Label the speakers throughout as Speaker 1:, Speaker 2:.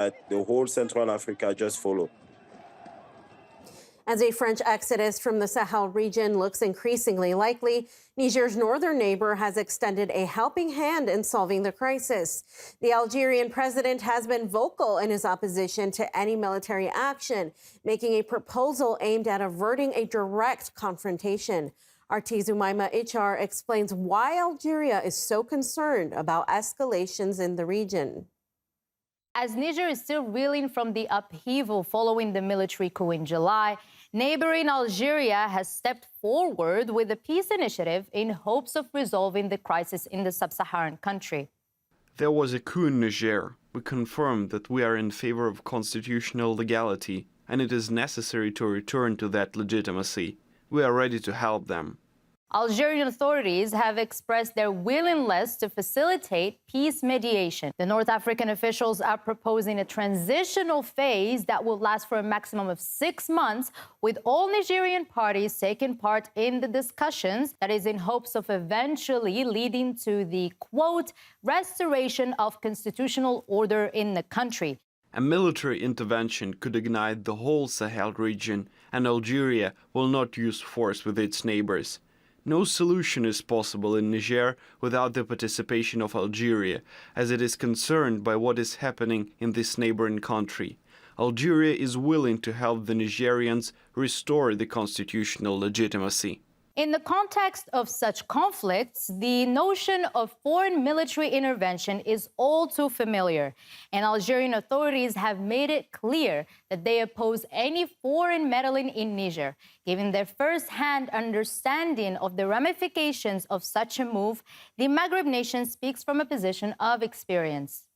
Speaker 1: the whole Central Africa just follow.
Speaker 2: As a French exodus from the Sahel region looks increasingly likely, Niger's northern neighbor has extended a helping hand in solving the crisis. The Algerian president has been vocal in his opposition to any military action, making a proposal aimed at averting a direct confrontation. RT's Umaima HR explains why Algeria is so concerned about escalations in the region.
Speaker 3: As Niger is still reeling from the upheaval following the military coup in July, neighboring Algeria has stepped forward with a peace initiative in hopes of resolving the crisis in the sub-Saharan country.
Speaker 4: There was a coup in Niger. We confirmed that we are in favor of constitutional legality, and it is necessary to return to that legitimacy. We are ready to help them.
Speaker 3: Algerian authorities have expressed their willingness to facilitate peace mediation. The North African officials are proposing a transitional phase that will last for a maximum of 6 months, with all Nigerian parties taking part in the discussions, that is in hopes of eventually leading to the, quote, restoration of constitutional order in the country.
Speaker 4: A military intervention could ignite the whole Sahel region, and Algeria will not use force with its neighbors. No solution is possible in Niger without the participation of Algeria, as it is concerned by what is happening in this neighboring country. Algeria is willing to help the Nigerians restore the constitutional legitimacy.
Speaker 3: In the context of such conflicts, the notion of foreign military intervention is all too familiar, and Algerian authorities have made it clear that they oppose any foreign meddling in Niger. Given their first-hand understanding of the ramifications of such a move, the Maghreb nation speaks from a position of experience.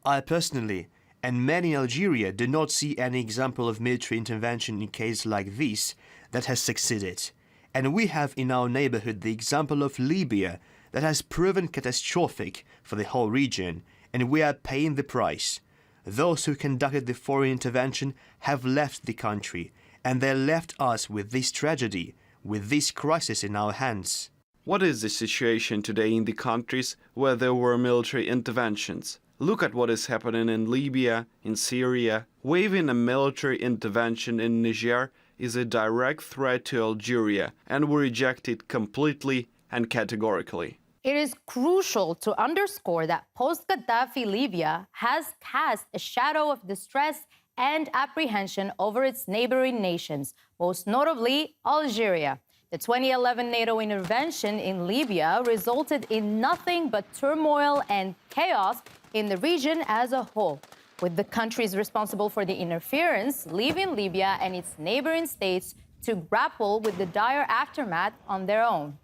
Speaker 5: I personally, and many in Algeria, do not see any example of military intervention in cases like this that has succeeded. And we have in our neighborhood the example of Libya that has proven catastrophic for the whole region, and we are paying the price. Those who conducted the foreign intervention have left the country, and they left us with this tragedy, with this crisis in our hands.
Speaker 4: What is the situation today in the countries where there were military interventions? Look at what is happening in Libya, in Syria. Waiving a military intervention in Niger is a direct threat to Algeria, and we reject it completely and categorically.
Speaker 3: It is crucial to underscore that post-Gaddafi Libya has cast a shadow of distress and apprehension over its neighboring nations, most notably Algeria. The 2011 NATO intervention in Libya resulted in nothing but turmoil and chaos in the region as a whole, with the countries responsible for the interference leaving Libya and its neighboring states to grapple with the dire aftermath on their own.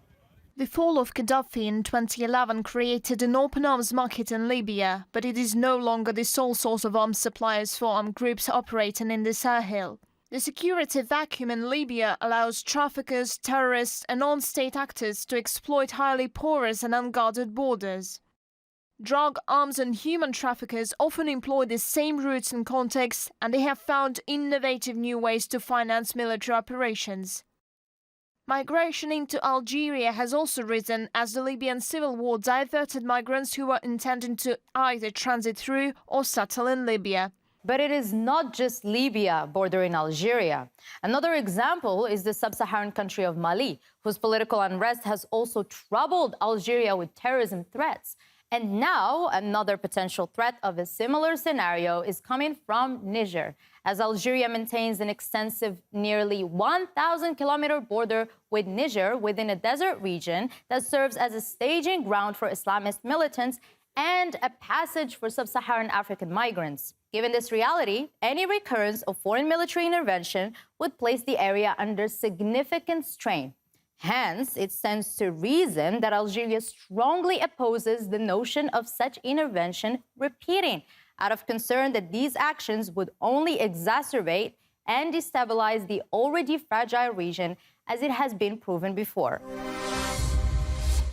Speaker 6: The fall of Gaddafi in 2011 created an open arms market in Libya, but it is no longer the sole source of arms suppliers for armed groups operating in the Sahel. The security vacuum in Libya allows traffickers, terrorists and non-state actors to exploit highly porous and unguarded borders. Drug, arms and human traffickers often employ the same routes and contexts, and they have found innovative new ways to finance military operations. Migration into Algeria has also risen as the Libyan civil war diverted migrants who were intending to either transit through or settle in Libya.
Speaker 3: But it is not just Libya bordering Algeria. Another example is the sub-Saharan country of Mali, whose political unrest has also troubled Algeria with terrorism threats. And now another potential threat of a similar scenario is coming from Niger, as Algeria maintains an extensive, nearly 1,000-kilometer border with Niger within a desert region that serves as a staging ground for Islamist militants and a passage for sub-Saharan African migrants. Given this reality, any recurrence of foreign military intervention would place the area under significant strain. Hence, it stands to reason that Algeria strongly opposes the notion of such intervention repeating, out of concern that these actions would only exacerbate and destabilize the already fragile region, as it has been proven before.